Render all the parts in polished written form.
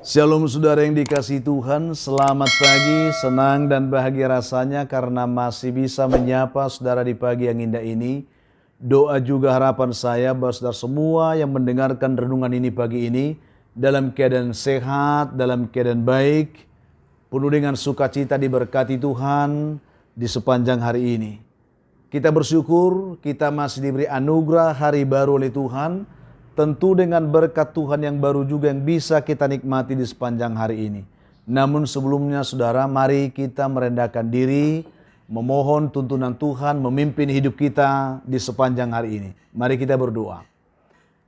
Shalom saudara yang dikasihi Tuhan, selamat pagi, senang dan bahagia rasanya karena masih bisa menyapa saudara di pagi yang indah ini. Doa juga harapan saya bahwa saudara semua yang mendengarkan renungan ini pagi ini dalam keadaan sehat, dalam keadaan baik, penuh dengan sukacita diberkati Tuhan di sepanjang hari ini. Kita bersyukur kita masih diberi anugerah hari baru oleh Tuhan. Tentu dengan berkat Tuhan yang baru juga yang bisa kita nikmati di sepanjang hari ini. Namun sebelumnya saudara, mari kita merendahkan diri, memohon tuntunan Tuhan memimpin hidup kita di sepanjang hari ini. Mari kita berdoa.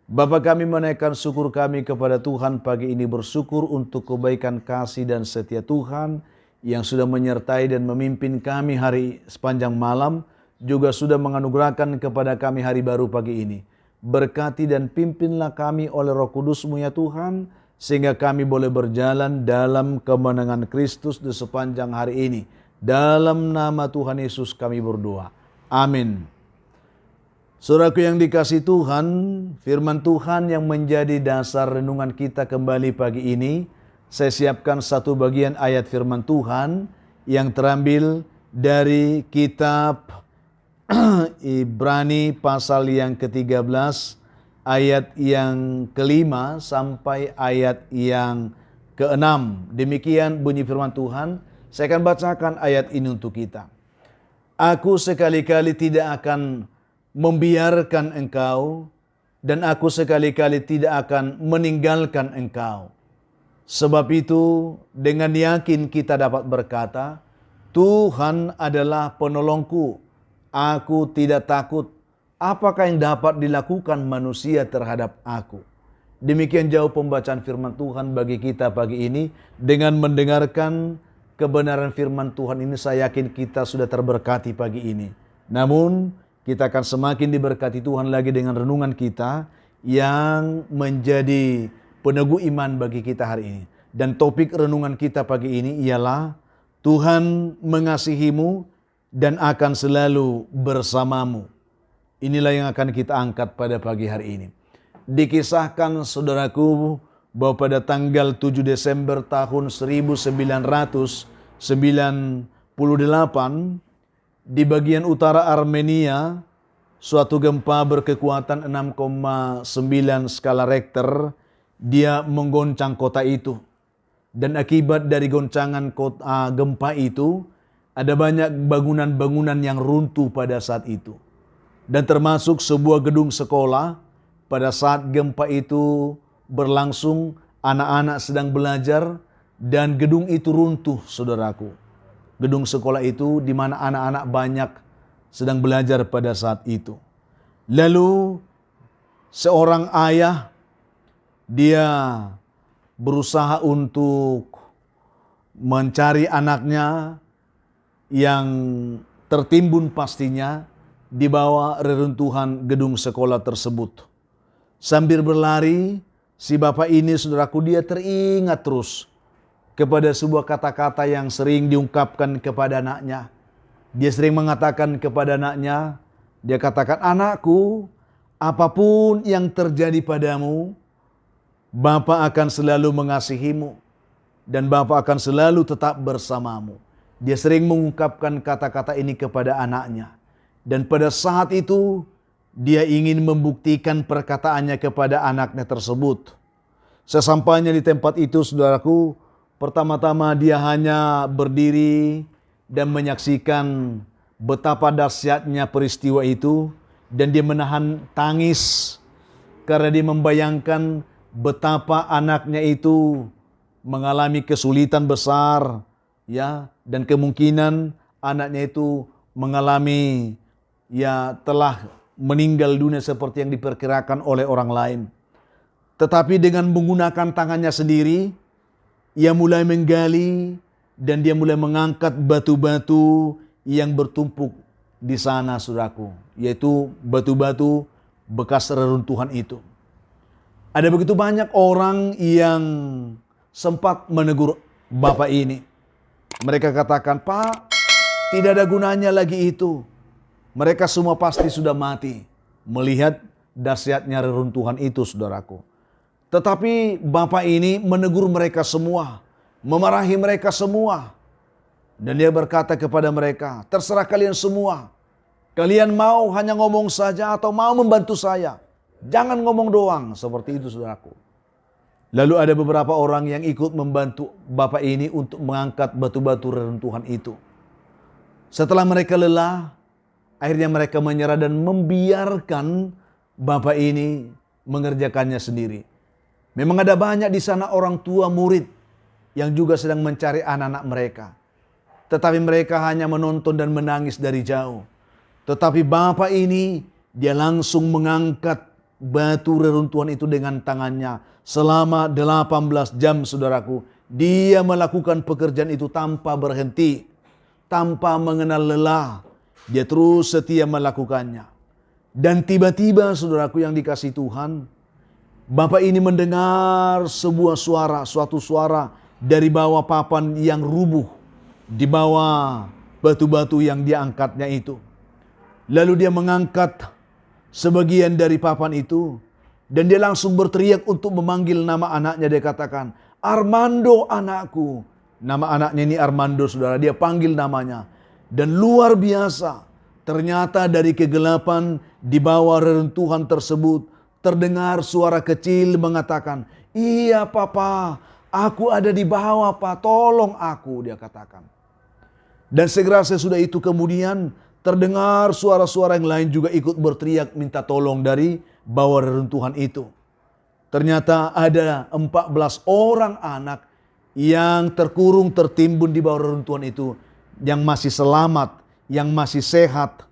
Bapa kami menaikkan syukur kami kepada Tuhan pagi ini, bersyukur untuk kebaikan kasih dan setia Tuhan yang sudah menyertai dan memimpin kami hari sepanjang malam, juga sudah menganugerahkan kepada kami hari baru pagi ini. Berkati dan pimpinlah kami oleh Roh Kudus-Mu ya Tuhan, sehingga kami boleh berjalan dalam kemenangan Kristus di sepanjang hari ini. Dalam nama Tuhan Yesus kami berdoa. Amin. Saudaraku yang dikasihi Tuhan, firman Tuhan yang menjadi dasar renungan kita kembali pagi ini, saya siapkan satu bagian ayat firman Tuhan yang terambil dari kitab Ibrani pasal yang ke-13 ayat yang ke-5 sampai ayat yang ke-6. Demikian bunyi firman Tuhan. Saya akan bacakan ayat ini untuk kita. Aku sekali-kali tidak akan membiarkan engkau, dan aku sekali-kali tidak akan meninggalkan engkau. Sebab itu dengan yakin kita dapat berkata, Tuhan adalah penolongku. Aku tidak takut. Apakah yang dapat dilakukan manusia terhadap aku? Demikian jauh pembacaan firman Tuhan bagi kita pagi ini. Dengan mendengarkan kebenaran firman Tuhan ini, saya yakin kita sudah terberkati pagi ini. Namun kita akan semakin diberkati Tuhan lagi dengan renungan kita yang menjadi peneguh iman bagi kita hari ini. Dan topik renungan kita pagi ini ialah Tuhan mengasihimu dan akan selalu bersamamu. Inilah yang akan kita angkat pada pagi hari ini. Dikisahkan saudaraku bahwa pada tanggal 7 Desember tahun 1998 di bagian utara Armenia, suatu gempa berkekuatan 6,9 skala Richter dia menggoncang kota itu. Dan akibat dari goncangan gempa itu, ada banyak bangunan-bangunan yang runtuh pada saat itu. Dan termasuk sebuah gedung sekolah. Pada saat gempa itu berlangsung, anak-anak sedang belajar dan gedung itu runtuh, saudaraku. Gedung sekolah itu di mana anak-anak banyak sedang belajar pada saat itu. Lalu seorang ayah, dia berusaha untuk mencari anaknya yang tertimbun pastinya di bawah reruntuhan gedung sekolah tersebut. Sambil berlari, si bapak ini, saudaraku, dia teringat terus kepada sebuah kata-kata yang sering diungkapkan kepada anaknya. Dia sering mengatakan kepada anaknya, dia katakan, anakku, apapun yang terjadi padamu, Bapa akan selalu mengasihimu dan Bapa akan selalu tetap bersamamu. Dia sering mengungkapkan kata-kata ini kepada anaknya. Dan pada saat itu, dia ingin membuktikan perkataannya kepada anaknya tersebut. Sesampainya di tempat itu, saudaraku, pertama-tama dia hanya berdiri dan menyaksikan betapa dahsyatnya peristiwa itu. Dan dia menahan tangis karena dia membayangkan betapa anaknya itu mengalami kesulitan besar, ya, dan kemungkinan anaknya itu mengalami, ya, telah meninggal dunia seperti yang diperkirakan oleh orang lain. Tetapi dengan menggunakan tangannya sendiri, ia mulai menggali dan dia mulai mengangkat batu-batu yang bertumpuk di sana, saudaraku, yaitu batu-batu bekas reruntuhan itu. Ada begitu banyak orang yang sempat menegur bapak ini. Mereka katakan, Pak, tidak ada gunanya lagi itu. Mereka semua pasti sudah mati. Melihat dahsyatnya reruntuhan itu, saudaraku. Tetapi bapak ini menegur mereka semua, memarahi mereka semua. Dan dia berkata kepada mereka, terserah kalian semua. Kalian mau hanya ngomong saja atau mau membantu saya. Jangan ngomong doang, seperti itu saudaraku. Lalu ada beberapa orang yang ikut membantu bapak ini untuk mengangkat batu-batu reruntuhan itu. Setelah mereka lelah, akhirnya mereka menyerah dan membiarkan bapak ini mengerjakannya sendiri. Memang ada banyak di sana orang tua murid yang juga sedang mencari anak-anak mereka. Tetapi mereka hanya menonton dan menangis dari jauh. Tetapi bapak ini, dia langsung mengangkat batu reruntuhan itu dengan tangannya. Selama 18 jam saudaraku, dia melakukan pekerjaan itu tanpa berhenti. Tanpa mengenal lelah. Dia terus setia melakukannya. Dan tiba-tiba saudaraku yang dikasihi Tuhan, bapak ini mendengar sebuah suara, suatu suara dari bawah papan yang rubuh. Di bawah batu-batu yang dia angkatnya itu. Lalu dia mengangkat sebagian dari papan itu. Dan dia langsung berteriak untuk memanggil nama anaknya. Dia katakan, Armando anakku. Nama anaknya ini Armando saudara. Dia panggil namanya. Dan luar biasa. Ternyata dari kegelapan di bawah reruntuhan tersebut. Terdengar suara kecil mengatakan, iya papa. Aku ada di bawah pak. Tolong aku. Dia katakan. Dan segera sesudah itu kemudian terdengar suara-suara yang lain juga ikut berteriak minta tolong dari bawah reruntuhan itu. Ternyata ada 14 orang anak yang terkurung tertimbun di bawah reruntuhan itu. Yang masih selamat, yang masih sehat.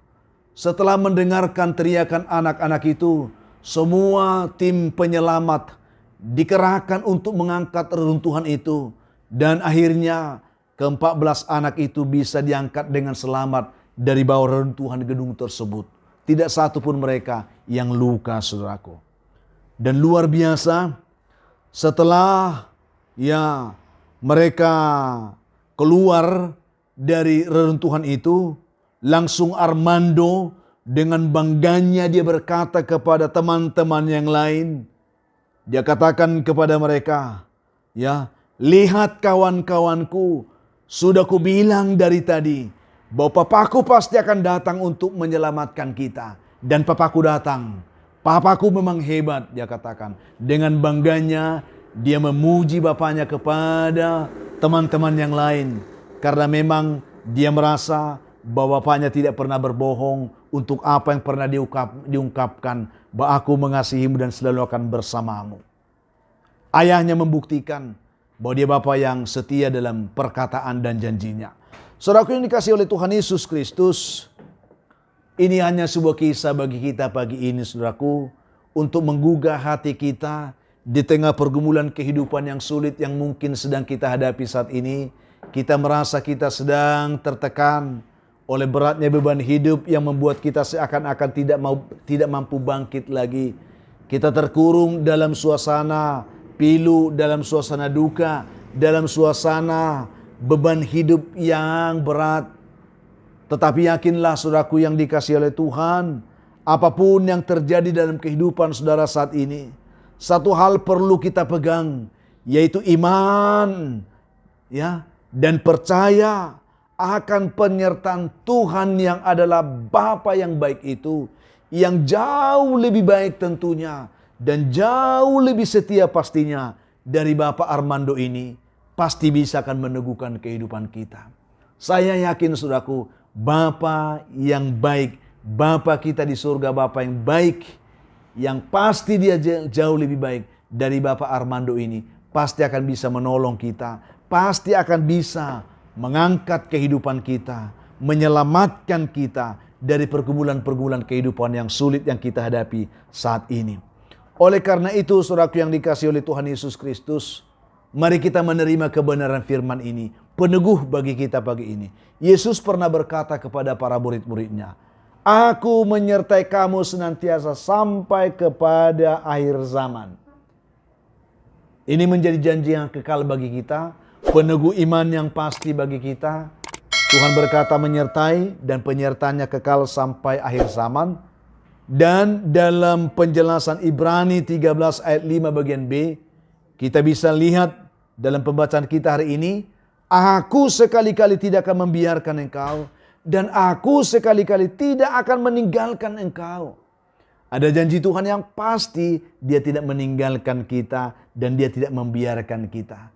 Setelah mendengarkan teriakan anak-anak itu, semua tim penyelamat dikerahkan untuk mengangkat reruntuhan itu. Dan akhirnya ke-14 anak itu bisa diangkat dengan selamat dari bawah reruntuhan gedung tersebut. Tidak satu pun mereka yang luka saudaraku. Dan luar biasa setelah mereka keluar dari reruntuhan itu, langsung Armando dengan bangganya dia berkata kepada teman-teman yang lain. Dia katakan kepada mereka, lihat kawan-kawanku, sudah kubilang dari tadi bahwa papaku pasti akan datang untuk menyelamatkan kita. Dan papaku datang. Papaku memang hebat, dia katakan. Dengan bangganya dia memuji bapaknya kepada teman-teman yang lain. Karena memang dia merasa bahwa bapaknya tidak pernah berbohong untuk apa yang pernah diungkapkan. Bahwa aku mengasihimu dan selalu akan bersamamu. Ayahnya membuktikan bahwa dia Bapa yang setia dalam perkataan dan janjinya. Saudaraku yang dikasihi oleh Tuhan Yesus Kristus, ini hanya sebuah kisah bagi kita pagi ini saudaraku, untuk menggugah hati kita di tengah pergumulan kehidupan yang sulit yang mungkin sedang kita hadapi saat ini. Kita merasa kita sedang tertekan oleh beratnya beban hidup yang membuat kita seakan-akan tidak mampu bangkit lagi. Kita terkurung dalam suasana pilu, dalam suasana duka, dalam suasana beban hidup yang berat. Tetapi yakinlah saudaraku yang dikasihi oleh Tuhan, apapun yang terjadi dalam kehidupan saudara saat ini, satu hal perlu kita pegang, yaitu iman, dan percaya akan penyertaan Tuhan yang adalah Bapa yang baik itu, yang jauh lebih baik tentunya, dan jauh lebih setia pastinya dari Bapak Armando ini, pasti bisa akan meneguhkan kehidupan kita. Saya yakin saudaraku, Bapa yang baik, Bapa kita di surga, Bapa yang baik, yang pasti dia jauh lebih baik dari Bapak Armando ini, pasti akan bisa menolong kita, pasti akan bisa mengangkat kehidupan kita, menyelamatkan kita dari pergumulan-pergumulan kehidupan yang sulit yang kita hadapi saat ini. Oleh karena itu, saudaraku yang dikasihi oleh Tuhan Yesus Kristus, mari kita menerima kebenaran firman ini, peneguh bagi kita pagi ini. Yesus pernah berkata kepada para murid-muridnya, Aku menyertai kamu senantiasa sampai kepada akhir zaman. Ini menjadi janji yang kekal bagi kita, peneguh iman yang pasti bagi kita. Tuhan berkata menyertai dan penyertaannya kekal sampai akhir zaman. Dan dalam penjelasan Ibrani 13 ayat 5 bagian B, kita bisa lihat dalam pembacaan kita hari ini, aku sekali-kali tidak akan membiarkan engkau, dan aku sekali-kali tidak akan meninggalkan engkau. Ada janji Tuhan yang pasti, Dia tidak meninggalkan kita dan Dia tidak membiarkan kita.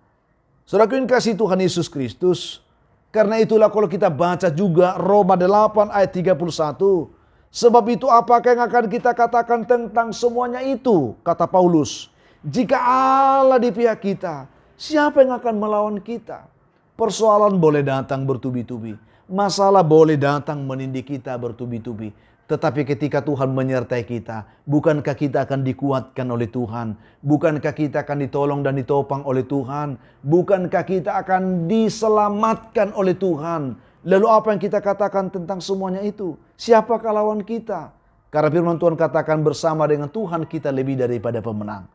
Saudaraku yang kasih Tuhan Yesus Kristus, karena itulah kalau kita baca juga Roma 8 ayat 31, sebab itu apakah yang akan kita katakan tentang semuanya itu, kata Paulus, jika Allah di pihak kita, siapa yang akan melawan kita? Persoalan boleh datang bertubi-tubi, masalah boleh datang menindih kita bertubi-tubi. Tetapi ketika Tuhan menyertai kita, bukankah kita akan dikuatkan oleh Tuhan? Bukankah kita akan ditolong dan ditopang oleh Tuhan? Bukankah kita akan diselamatkan oleh Tuhan? Lalu apa yang kita katakan tentang semuanya itu? Siapakah lawan kita? Karena firman Tuhan katakan bersama dengan Tuhan kita lebih daripada pemenang.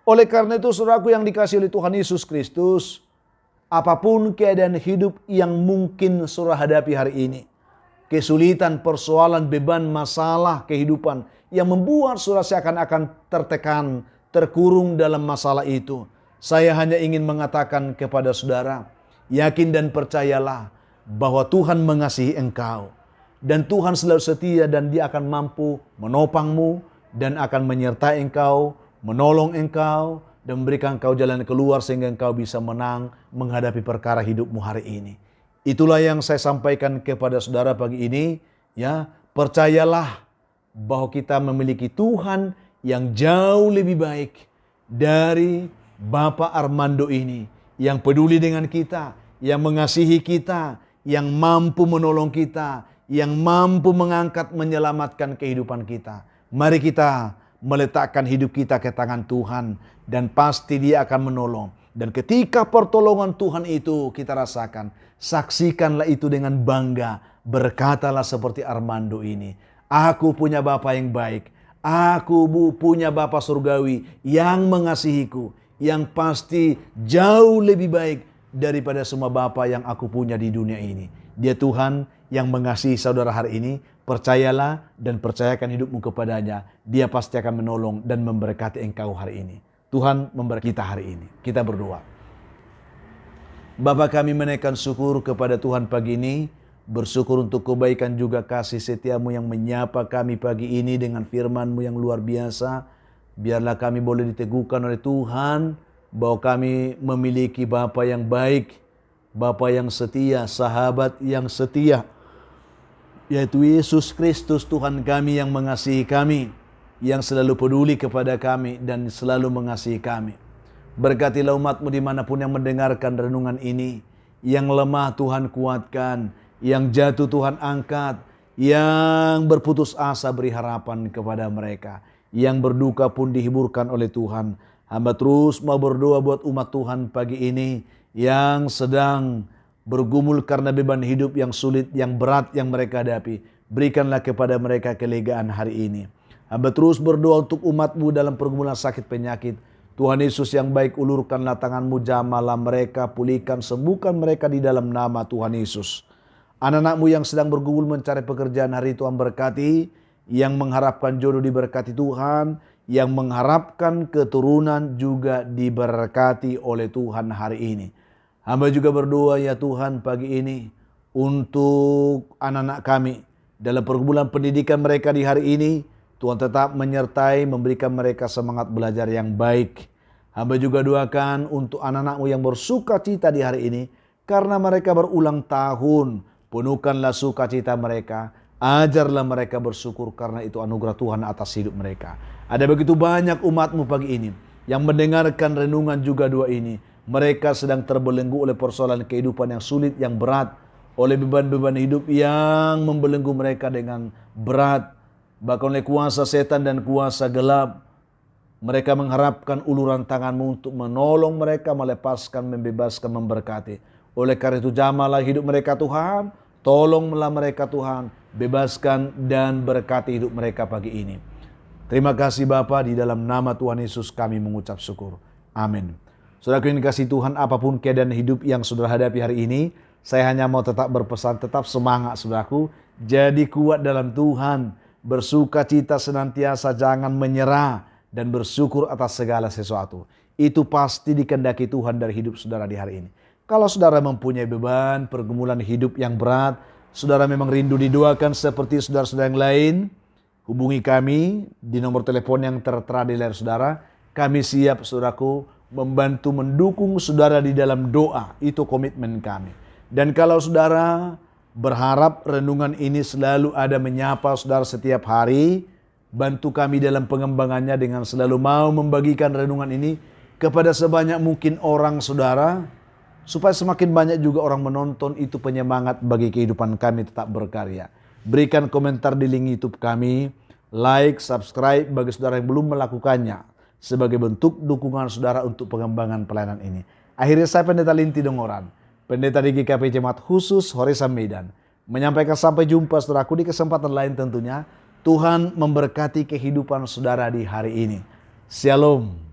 Oleh karena itu saudaraku yang dikasihi oleh Tuhan Yesus Kristus, apapun keadaan hidup yang mungkin saudara hadapi hari ini, kesulitan, persoalan, beban, masalah kehidupan yang membuat saudara seakan-akan tertekan, terkurung dalam masalah itu. Saya hanya ingin mengatakan kepada saudara, yakin dan percayalah bahwa Tuhan mengasihi engkau. Dan Tuhan selalu setia dan Dia akan mampu menopangmu dan akan menyertai engkau, menolong engkau, dan memberikan engkau jalan keluar sehingga engkau bisa menang menghadapi perkara hidupmu hari ini. Itulah yang saya sampaikan kepada saudara pagi ini, ya. Percayalah bahwa kita memiliki Tuhan yang jauh lebih baik dari Bapak Armando ini, yang peduli dengan kita, yang mengasihi kita, yang mampu menolong kita, yang mampu mengangkat menyelamatkan kehidupan kita. Mari kita meletakkan hidup kita ke tangan Tuhan dan pasti Dia akan menolong. Dan ketika pertolongan Tuhan itu kita rasakan, saksikanlah itu dengan bangga. Berkatalah seperti Armando ini, aku punya Bapa yang baik. Aku punya Bapa surgawi yang mengasihiku, yang pasti jauh lebih baik daripada semua bapa yang aku punya di dunia ini. Dia Tuhan yang mengasihi saudara hari ini. Percayalah dan percayakan hidupmu kepadanya. Dia pasti akan menolong dan memberkati engkau hari ini. Tuhan memberkati kita hari ini. Kita berdoa. Bapa, kami menaikkan syukur kepada Tuhan pagi ini. Bersyukur untuk kebaikan juga kasih setiamu yang menyapa kami pagi ini dengan firman-Mu yang luar biasa. Biarlah kami boleh diteguhkan oleh Tuhan bahwa kami memiliki Bapa yang baik, Bapa yang setia, sahabat yang setia, yaitu Yesus Kristus Tuhan kami yang mengasihi kami, yang selalu peduli kepada kami dan selalu mengasihi kami. Berkatilah umat-Mu dimanapun yang mendengarkan renungan ini. Yang lemah Tuhan kuatkan, yang jatuh Tuhan angkat, yang berputus asa beri harapan kepada mereka, yang berduka pun dihiburkan oleh Tuhan. Hamba terus mau berdoa buat umat Tuhan pagi ini yang sedang bergumul karena beban hidup yang sulit, yang berat yang mereka hadapi. Berikanlah kepada mereka kelegaan hari ini. Hamba terus berdoa untuk umat-Mu dalam pergumulan sakit penyakit. Tuhan Yesus yang baik, ulurkanlah tangan-Mu, jamahlah mereka, pulihkan, sembuhkan mereka di dalam nama Tuhan Yesus. Anak-anak-Mu yang sedang bergumul mencari pekerjaan hari Tuhan berkati, yang mengharapkan jodoh diberkati Tuhan, yang mengharapkan keturunan juga diberkati oleh Tuhan hari ini. Hamba juga berdoa ya Tuhan pagi ini untuk anak-anak kami dalam pergumulan pendidikan mereka di hari ini. Tuhan tetap menyertai, memberikan mereka semangat belajar yang baik. Hamba juga doakan untuk anak-anak-Mu yang bersuka cita di hari ini, karena mereka berulang tahun. Penuhkanlah sukacita mereka, ajarlah mereka bersyukur karena itu anugerah Tuhan atas hidup mereka. Ada begitu banyak umat-Mu pagi ini yang mendengarkan renungan juga doa ini. Mereka sedang terbelenggu oleh persoalan kehidupan yang sulit, yang berat, oleh beban-beban hidup yang membelenggu mereka dengan berat. Bahkan oleh kuasa setan dan kuasa gelap. Mereka mengharapkan uluran tangan-Mu untuk menolong mereka, melepaskan, membebaskan, memberkati. Oleh karena itu jamahlah hidup mereka Tuhan. Tolonglah mereka Tuhan. Bebaskan dan berkati hidup mereka pagi ini. Terima kasih Bapa, di dalam nama Tuhan Yesus kami mengucap syukur. Amin. Saudaraku yang dikasihi Tuhan, apapun keadaan hidup yang saudara hadapi hari ini, saya hanya mau tetap berpesan, tetap semangat saudaraku. Jadi kuat dalam Tuhan. bersuka cita senantiasa, jangan menyerah, dan bersyukur atas segala sesuatu. Itu pasti dikehendaki Tuhan dari hidup saudara di hari ini. Kalau saudara mempunyai beban, pergumulan hidup yang berat, saudara memang rindu didoakan seperti saudara-saudara yang lain, hubungi kami di nomor telepon yang tertera di layar saudara. Kami siap, saudaraku, membantu mendukung saudara di dalam doa. Itu komitmen kami. Dan kalau saudara berharap renungan ini selalu ada menyapa saudara setiap hari, bantu kami dalam pengembangannya dengan selalu mau membagikan renungan ini kepada sebanyak mungkin orang saudara, supaya semakin banyak juga orang menonton. Itu penyemangat bagi kehidupan kami tetap berkarya. Berikan komentar di link YouTube kami, like, subscribe bagi saudara yang belum melakukannya, sebagai bentuk dukungan saudara untuk pengembangan pelayanan ini. Akhirnya saya Pendeta Linti Dongoran, Pendeta di GKP Jemaat Khusus Horesan Medan, menyampaikan sampai jumpa saudaraku di kesempatan lain tentunya. Tuhan memberkati kehidupan saudara di hari ini. Shalom.